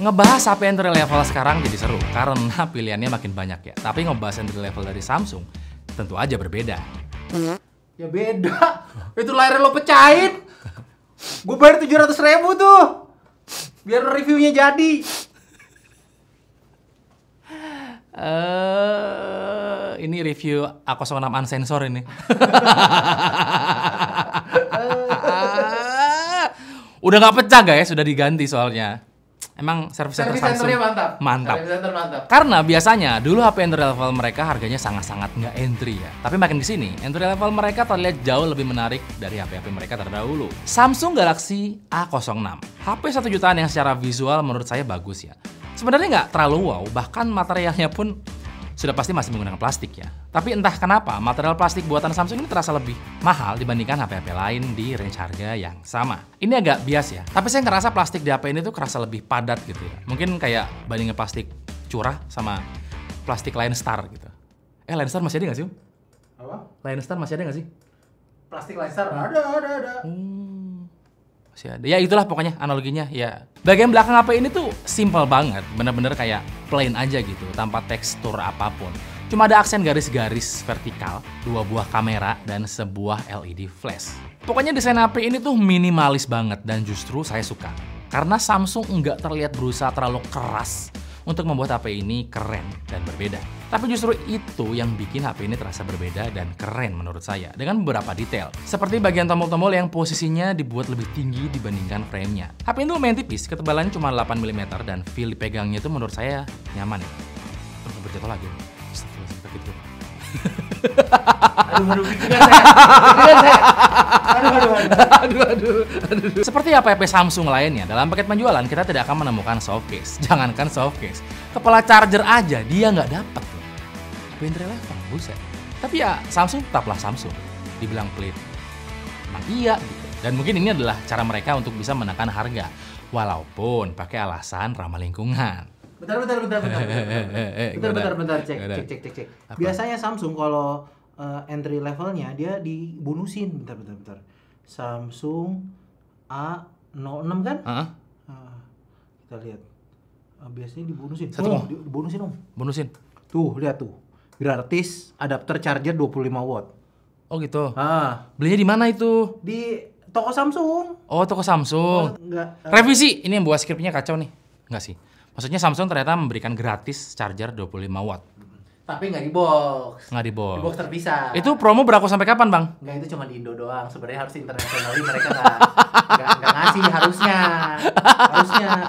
Ngebahas HP entry level sekarang jadi seru karena pilihannya makin banyak ya. Tapi ngebahas entry level dari Samsung tentu aja berbeda. Ya beda. Itu layar lo pecahin. Gue bayar 700.000 tuh. Biar reviewnya jadi. Ini review A06 unsensor ini. Udah nggak pecah guys, sudah diganti soalnya. Emang service center Samsung mantap. Service center mantap. Karena biasanya dulu HP entry level mereka harganya sangat-sangat nggak entry ya. Tapi makin kesini, entry level mereka terlihat jauh lebih menarik dari HP-HP mereka terdahulu. Samsung Galaxy A06, HP 1 jutaan yang secara visual menurut saya bagus ya. Sebenarnya nggak terlalu wow, bahkan materialnya pun sudah pasti masih menggunakan plastik ya. Tapi entah kenapa material plastik buatan Samsung ini terasa lebih mahal dibandingkan HP-HP lain di range harga yang sama. Ini agak bias ya, tapi saya ngerasa plastik di HP ini tuh kerasa lebih padat gitu ya. Mungkin kayak bandingin plastik curah sama plastik Lion Star gitu. Lion Star masih ada nggak sih? Apa? Lion Star masih ada nggak sih? Plastik laser ada. Masih ada. Ya itulah pokoknya analoginya ya. Bagian belakang HP ini tuh simple banget, bener-bener kayak plain aja gitu, tanpa tekstur apapun. Cuma ada aksen garis-garis vertikal, 2 buah kamera, dan sebuah LED flash. Pokoknya desain HP ini tuh minimalis banget dan justru saya suka. Karena Samsung nggak terlihat berusaha terlalu keras untuk membuat HP ini keren dan berbeda. Tapi justru itu yang bikin HP ini terasa berbeda dan keren menurut saya, dengan beberapa detail. Seperti bagian tombol-tombol yang posisinya dibuat lebih tinggi dibandingkan framenya. HP ini lumayan tipis, ketebalannya cuma 8 mm dan feel dipegangnya itu menurut saya nyaman ya. Terus berjatuh lagi. Gitu. Aduh, Seperti apa HP Samsung lainnya, dalam paket penjualan kita tidak akan menemukan soft case. Jangankan soft case, kepala charger aja dia nggak dapat loh. HP entry level, buset. Tapi ya Samsung tetaplah Samsung. Dibilang pelit, emang iya gitu. Dan mungkin ini adalah cara mereka untuk bisa menekan harga, walaupun pakai alasan ramah lingkungan. Bentar. Cek. Biasanya Samsung kalau entry levelnya dia dibonusin. Bentar. Samsung A06 kan? Kita lihat. Biasanya dibonusin. Dibonusin om. Bonusin. Tuh, lihat tuh. Gratis adapter charger 25 watt. Oh gitu. Belinya di mana itu? Di toko Samsung. Oh, toko Samsung. Revisi. Ini yang buat skripnya kacau nih. Enggak sih. Maksudnya Samsung ternyata memberikan gratis charger 25 watt. Tapi nggak di box. Nggak di box. Di box terpisah. Itu promo berlaku sampai kapan, Bang? Nggak, itu cuma di Indo doang. Sebenarnya harus internasional, mereka nggak ngasih harusnya.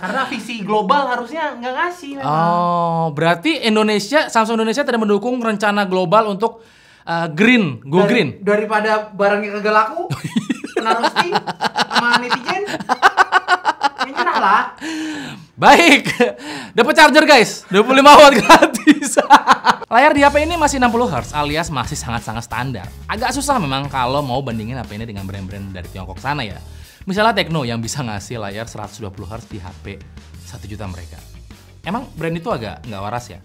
Karena visi global harusnya nggak ngasih. Memang. Oh, berarti Samsung Indonesia tidak mendukung rencana global untuk green, green. Daripada barangnya kagak laku, kena roasting sama netizen. Nyerah lah. Baik, dapat charger guys, 25 watt gratis. Layar di HP ini masih 60 Hz alias masih sangat-sangat standar. Agak susah memang kalau mau bandingin HP ini dengan brand-brand dari Tiongkok sana ya. Misalnya Tecno yang bisa ngasih layar 120 Hz di HP 1 juta mereka. Emang brand itu agak nggak waras ya?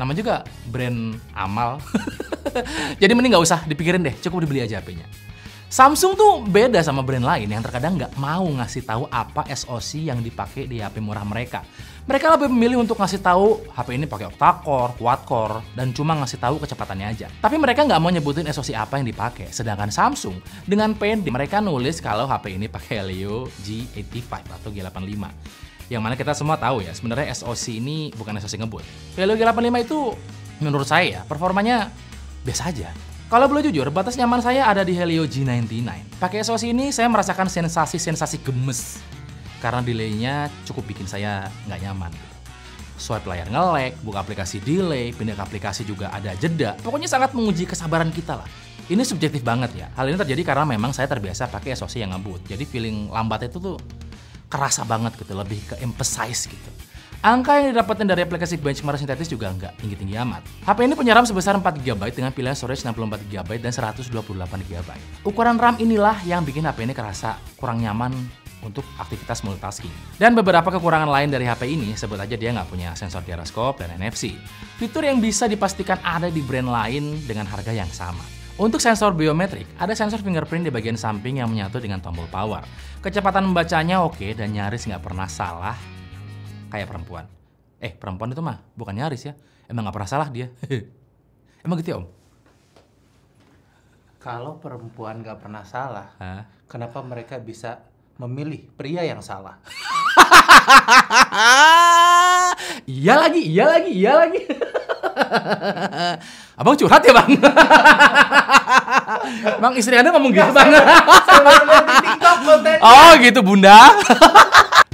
Nama juga brand amal. Jadi mending nggak usah dipikirin deh, cukup dibeli aja HP-nya. Samsung tuh beda sama brand lain yang terkadang nggak mau ngasih tahu apa SoC yang dipakai di HP murah mereka. Mereka lebih memilih untuk ngasih tahu HP ini pakai octa-core, quad-core, dan cuma ngasih tahu kecepatannya aja. Tapi mereka nggak mau nyebutin SoC apa yang dipakai. Sedangkan Samsung dengan pede mereka nulis kalau HP ini pakai Helio G85 atau G85. Yang mana kita semua tahu ya, sebenarnya SoC ini bukan SoC ngebut. Helio G85 itu menurut saya ya, performanya biasa aja. Kalau boleh jujur, batas nyaman saya ada di Helio G99. Pakai SoC ini saya merasakan sensasi gemes. Karena delaynya cukup bikin saya nggak nyaman. Swipe layar nge-lag, buka aplikasi delay, pindah ke aplikasi juga ada jeda. Pokoknya sangat menguji kesabaran kita lah. Ini subjektif banget ya. Hal ini terjadi karena memang saya terbiasa pakai SoC yang ngebut. Jadi feeling lambat itu tuh kerasa banget gitu, lebih ke emphasize gitu. Angka yang didapetin dari aplikasi benchmark sintetis juga nggak tinggi-tinggi amat. HP ini punya RAM sebesar 4GB dengan pilihan storage 64GB dan 128GB. Ukuran RAM inilah yang bikin HP ini kerasa kurang nyaman untuk aktivitas multitasking. Dan beberapa kekurangan lain dari HP ini, sebut aja dia nggak punya sensor gyroscope dan NFC. Fitur yang bisa dipastikan ada di brand lain dengan harga yang sama. Untuk sensor biometrik, ada sensor fingerprint di bagian samping yang menyatu dengan tombol power. Kecepatan membacanya oke dan nyaris nggak pernah salah kayak perempuan. Perempuan itu mah bukan nyaris ya. Emang nggak pernah salah dia. Emang gitu ya, Om? Kalau perempuan nggak pernah salah, Hah? kenapa mereka bisa memilih pria yang salah? Iya lagi. Abang curhat ya, Bang? Bang, istri Anda ngomong gitu, Bang? TikTok konten. Oh, gitu, Bunda.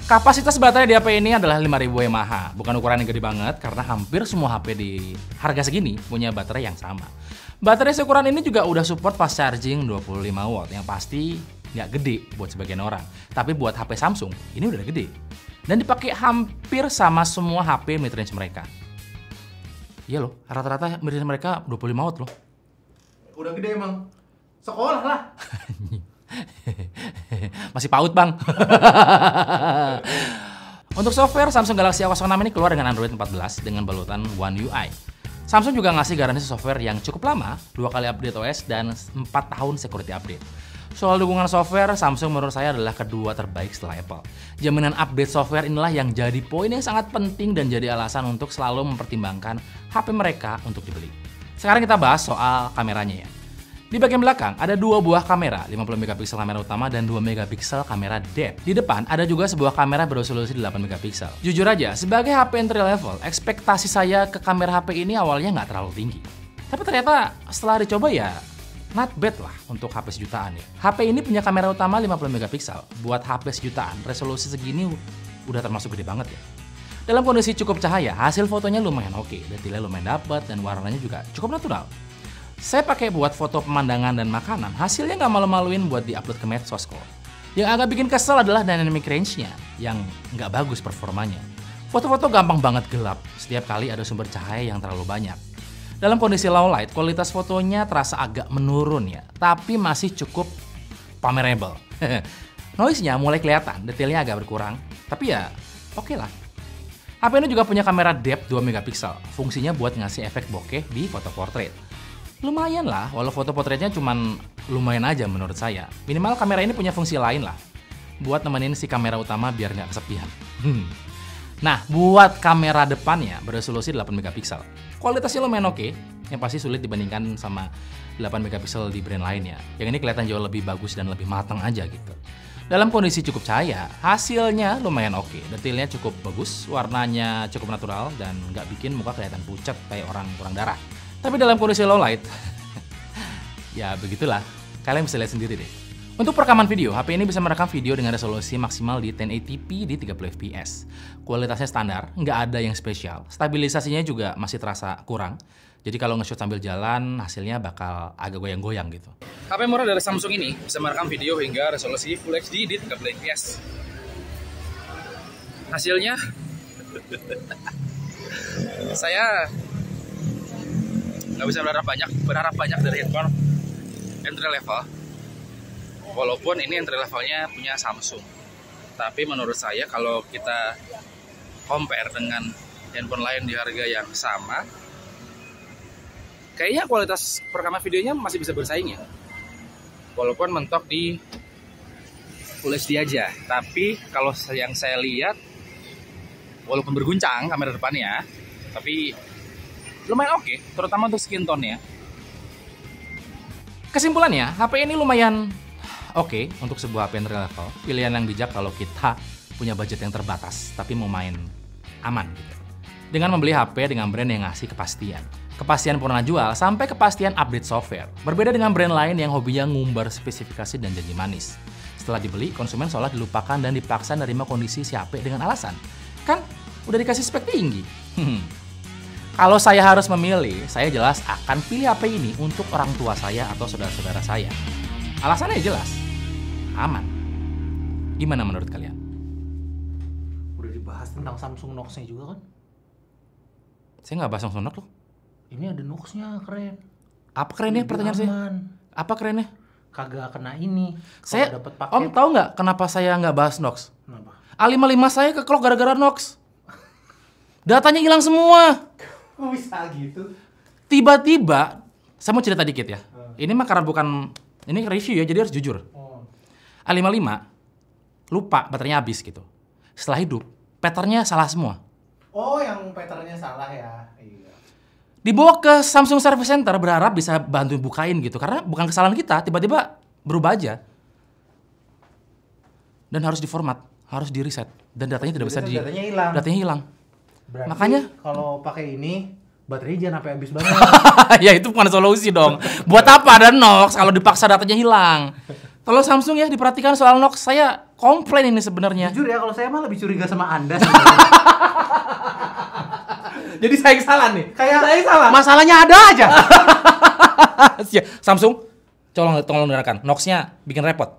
Kapasitas baterai di HP ini adalah 5000 mAh. Bukan ukuran yang gede banget, karena hampir semua HP di harga segini punya baterai yang sama. Baterai seukuran ini juga udah support fast charging 25 watt, yang pasti nggak gede buat sebagian orang. Tapi buat HP Samsung, ini udah gede. Dan dipakai hampir sama semua HP mid-range mereka. Iya loh, rata-rata mid-range mereka 25 watt loh. Udah gede emang. Sekolah lah. Masih PAUD, Bang. Untuk software, Samsung Galaxy A06 ini keluar dengan Android 14 dengan balutan One UI. Samsung juga ngasih garansi software yang cukup lama, 2 kali update OS dan 4 tahun security update. Soal dukungan software, Samsung menurut saya adalah kedua terbaik setelah Apple. Jaminan update software inilah yang jadi poin yang sangat penting dan jadi alasan untuk selalu mempertimbangkan HP mereka untuk dibeli. Sekarang kita bahas soal kameranya ya. Di bagian belakang ada 2 buah kamera, 50 megapiksel kamera utama dan 2 megapiksel kamera depth. Di depan ada juga sebuah kamera beresolusi 8 megapiksel. Jujur aja, sebagai HP entry level, ekspektasi saya ke kamera HP ini awalnya nggak terlalu tinggi. Tapi ternyata setelah dicoba ya, not bad lah untuk HP sejutaan ya. HP ini punya kamera utama 50 megapiksel. Buat HP sejutaan, resolusi segini udah termasuk gede banget ya. Dalam kondisi cukup cahaya, hasil fotonya lumayan oke, detailnya lumayan dapet dan warnanya juga cukup natural. Saya pakai buat foto pemandangan dan makanan, hasilnya nggak malu-maluin buat di-upload ke medsos kok. Yang agak bikin kesel adalah dynamic range-nya, yang nggak bagus performanya. Foto-foto gampang banget gelap, setiap kali ada sumber cahaya yang terlalu banyak. Dalam kondisi low light, kualitas fotonya terasa agak menurun ya, tapi masih cukup pamerable. Noise-nya mulai kelihatan, detailnya agak berkurang, tapi ya oke lah. HP ini juga punya kamera depth 2 megapiksel, fungsinya buat ngasih efek bokeh di foto portrait. Lumayan lah, walau foto potretnya cuman lumayan aja menurut saya. Minimal kamera ini punya fungsi lain lah, buat nemenin si kamera utama biar nggak kesepian. Nah, buat kamera depannya beresolusi 8 megapiksel. Kualitasnya lumayan oke, yang pasti sulit dibandingkan sama 8 megapiksel di brand lainnya. Yang ini kelihatan jauh lebih bagus dan lebih matang aja gitu. Dalam kondisi cukup cahaya, hasilnya lumayan oke. Detailnya cukup bagus, warnanya cukup natural, dan nggak bikin muka kelihatan pucat kayak orang kurang darah. Tapi dalam kondisi low light, ya begitulah. Kalian bisa lihat sendiri deh. Untuk perekaman video, HP ini bisa merekam video dengan resolusi maksimal di 1080p di 30 fps. Kualitasnya standar, nggak ada yang spesial. Stabilisasinya juga masih terasa kurang. Jadi kalau nge-shoot sambil jalan, hasilnya bakal agak goyang-goyang gitu. HP murah dari Samsung ini bisa merekam video hingga resolusi Full HD di 30 fps. Hasilnya, saya nggak bisa berharap banyak dari handphone entry level, walaupun ini entry levelnya punya Samsung. Tapi menurut saya kalau kita compare dengan handphone lain di harga yang sama, kayaknya kualitas perekaman videonya masih bisa bersaing ya, walaupun mentok di Full HD aja. Tapi kalau yang saya lihat, walaupun berguncang kamera depannya, tapi lumayan oke, terutama untuk skin tone-nya. Kesimpulannya, HP ini lumayan oke untuk sebuah HP entry level. Pilihan yang bijak kalau kita punya budget yang terbatas, tapi mau main aman gitu. Dengan membeli HP dengan brand yang ngasih kepastian. Kepastian purna jual sampai kepastian update software. Berbeda dengan brand lain yang hobinya ngumbar spesifikasi dan janji manis. Setelah dibeli, konsumen seolah dilupakan dan dipaksa nerima kondisi si HP dengan alasan, kan udah dikasih spek tinggi. Kalau saya harus memilih, saya jelas akan pilih HP ini untuk orang tua saya atau saudara-saudara saya. Alasannya jelas, aman. Gimana menurut kalian? Udah dibahas tentang Samsung Nox-nya juga kan? Saya nggak bahas Samsung Nox loh. Ini ada Nox-nya, keren. Apa kerennya pertanyaan saya? Apa kerennya? Kagak kena ini. Saya, dapet paket. Om tahu nggak kenapa saya nggak bahas Nox? Kenapa? A55 saya kekelok gara-gara Nox. Datanya hilang semua. Kok bisa gitu? Tiba-tiba, saya mau cerita dikit ya. Ini mah karena bukan, ini review ya, jadi harus jujur. A55, lupa baterainya habis gitu. Setelah hidup, patternnya salah semua. Oh, yang patternnya salah ya. Iya. Dibawa ke Samsung Service Center berharap bisa bantu bukain gitu. Karena bukan kesalahan kita, tiba-tiba berubah aja. Dan harus diformat, harus di reset. Dan datanya tidak bisa datanya hilang. Datanya hilang. Berarti Makanya kalau pakai ini baterainya jangan sampai habis banget. ya itu bukan solusi dong. Buat apa ada Nox kalau dipaksa datanya hilang? Kalau Samsung ya diperhatikan soal Nox, saya komplain ini sebenarnya. Jujur ya, kalau saya mah lebih curiga sama Anda. Jadi saya yang salah nih. Kayak saya yang salah. masalahnya ada aja. Samsung, tolong dengarkan. Nox-nya bikin repot.